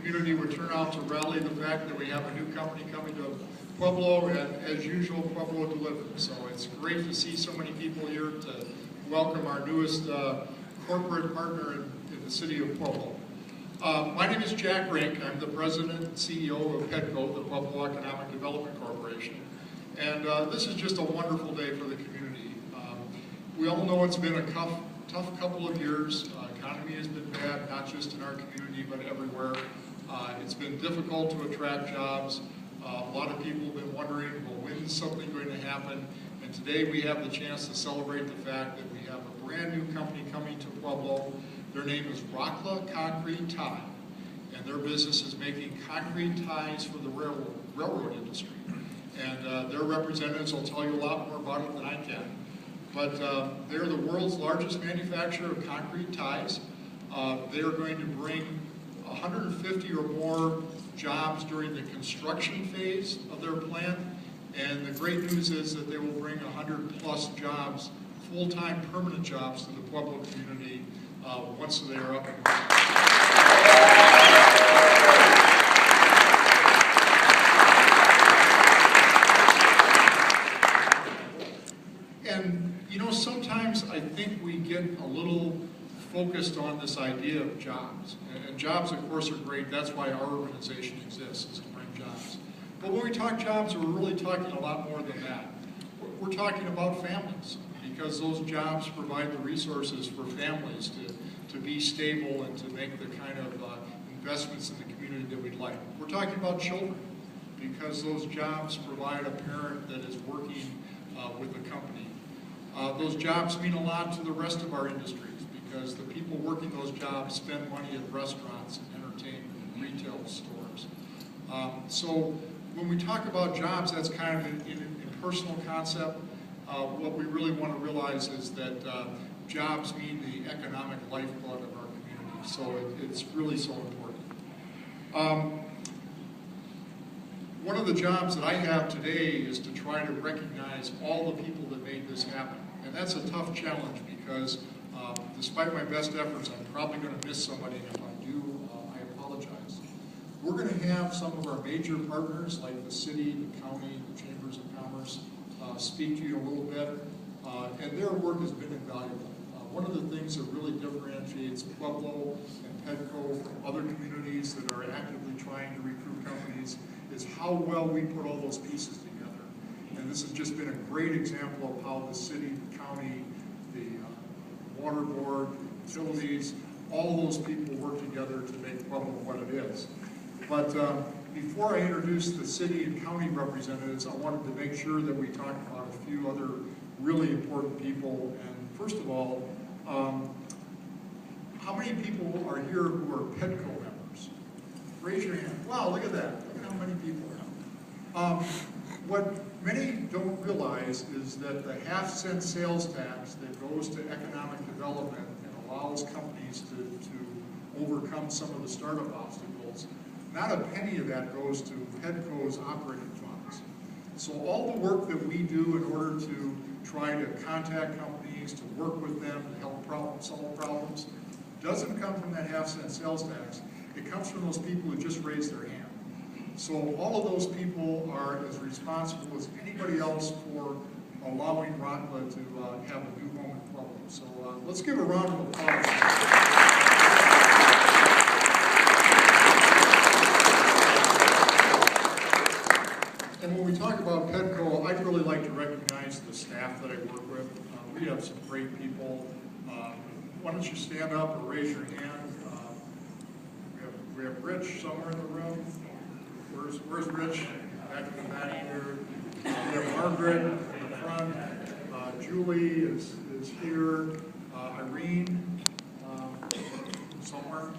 community would turn out to rally the fact that we have a new company coming to Pueblo, and as usual, Pueblo delivered. So it's great to see so many people here to welcome our newest corporate partner in the city of Pueblo. My name is Jack Rink. I'm the president and CEO of PEDCO, the Pueblo Economic Development Corporation. And this is just a wonderful day for the community. We all know it's been a tough couple of years. Economy has been bad, not just in our community, but everywhere. It's been difficult to attract jobs. A lot of people have been wondering, well, when is something going to happen? And today we have the chance to celebrate the fact that we have a brand new company coming to Pueblo. Their name is Rocla Concrete, and their business is making concrete ties for the railroad industry. And their representatives will tell you a lot more about it than I can. But they're the world's largest manufacturer of concrete ties. They are going to bring 150 or more jobs during the construction phase of their plant. And the great news is that they will bring 100+ jobs, full-time permanent jobs to the Pueblo community once they are up and running. And you know, sometimes I think we get a little focused on this idea of jobs. And jobs, of course, are great. That's why our organization exists, is to bring jobs. But when we talk jobs, we're really talking a lot more than that. We're talking about families, because those jobs provide the resources for families to be stable and to make the kind of investments in the community that we'd like. We're talking about children, because those jobs provide a parent that is working with the company. Those jobs mean a lot to the rest of our industries, because the people working those jobs spend money at restaurants and entertainment and retail stores. So when we talk about jobs, that's kind of an impersonal concept. What we really want to realize is that jobs mean the economic lifeblood of our community. So it's really so important. One of the jobs that I have today is to try to recognize all the people that made this happen. And that's a tough challenge, because despite my best efforts, I'm probably going to miss somebody, and if I do, I apologize. We're going to have some of our major partners, like the city, the county, the chambers of commerce, speak to you a little bit, and their work has been invaluable. One of the things that really differentiates Pueblo and PEDCO from other communities that are actively trying to recruit companies is how well we put all those pieces together. And this has just been a great example of how the city, the county, the water board, the utilities, all those people work together to make Pueblo what it is. But before I introduce the city and county representatives, I wanted to make sure that we talked about a few other really important people. And first of all, how many people are here who are PEDCO members? Raise your hand. Wow, look at that. Look at how many people are. What many don't realize is that the half-cent sales tax that goes to economic development and allows companies to overcome some of the startup obstacles, not a penny of that goes to PEDCO's operating funds. So all the work that we do in order to try to contact companies, to work with them, to help solve problems, doesn't come from that half-cent sales tax. It comes from those people who just raised their hand. So all of those people are as responsible as anybody else for allowing Rocla to have a new home in Pueblo. So let's give a round of applause. And when we talk about PEDCO, I'd really like to recognize the staff that I work with. We have some great people. Why don't you stand up or raise your hand? We have Rich somewhere in the room. Where's Rich? Back in the back here. We have Margaret in the front. Julie is here. Irene somewhere.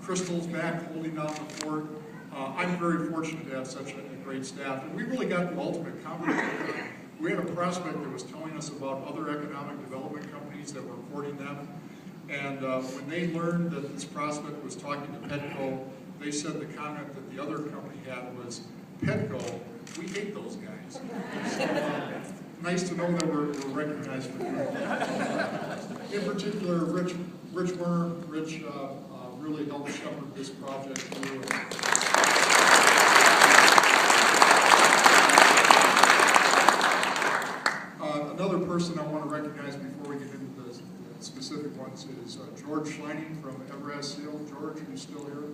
Crystal's back holding down the fort. I'm very fortunate to have such a great staff. And we really got the ultimate compliment. We had a prospect that was telling us about other economic development companies that were courting them. And when they learned that this prospect was talking to PEDCO, they said the comment that the other company had was, "PEDCO, we hate those guys." So, nice to know that we're recognized for doing that. In particular, Rich Werner, Rich really helped shepherd this project through. Another person I want to recognize before we get into the specific ones is George Schleining from Evraz Seal. George, are you still here?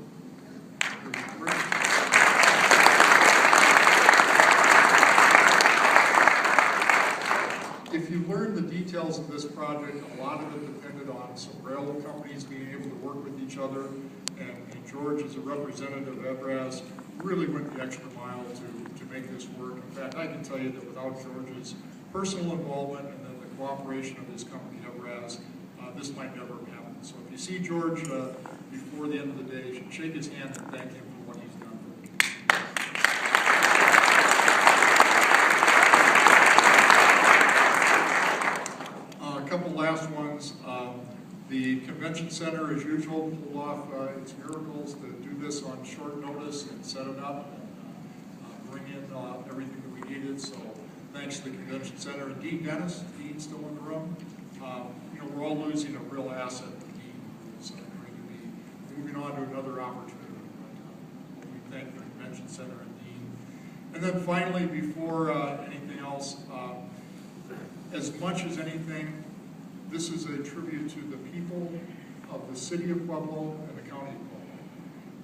If you learn the details of this project, a lot of it depended on some railroad companies being able to work with each other, and George, as a representative of Evraz, really went the extra mile to make this work. In fact, I can tell you that without George's personal involvement and then the cooperation of his company, Evraz, this might never have happened. So if you see George before the end of the day, you should shake his hand and thank him for what he's done for the community. A couple last ones. The convention center, as usual, pulled off its miracles to do this on short notice and set it up and bring in everything that we needed. So thanks to the convention center. And Dean Dennis, Dean's still in the room. You know, we're all losing a real asset to Dean, who's going to be moving on to another opportunity. But we thank the convention center and Dean. And then finally, before anything else, as much as anything, this is a tribute to the people of the city of Pueblo and the county of Pueblo.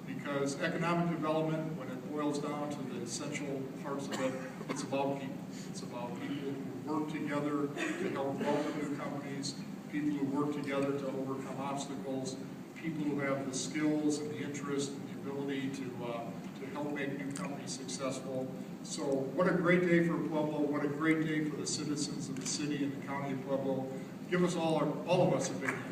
Because economic development, when it boils down to the essential parts of it, it's about people. It's about people who work together to help welcome new companies, people who work together to overcome obstacles, people who have the skills and the interest and the ability to help make new companies successful. So what a great day for Pueblo, what a great day for the citizens of the city and the county of Pueblo. Give us all of us a big hand.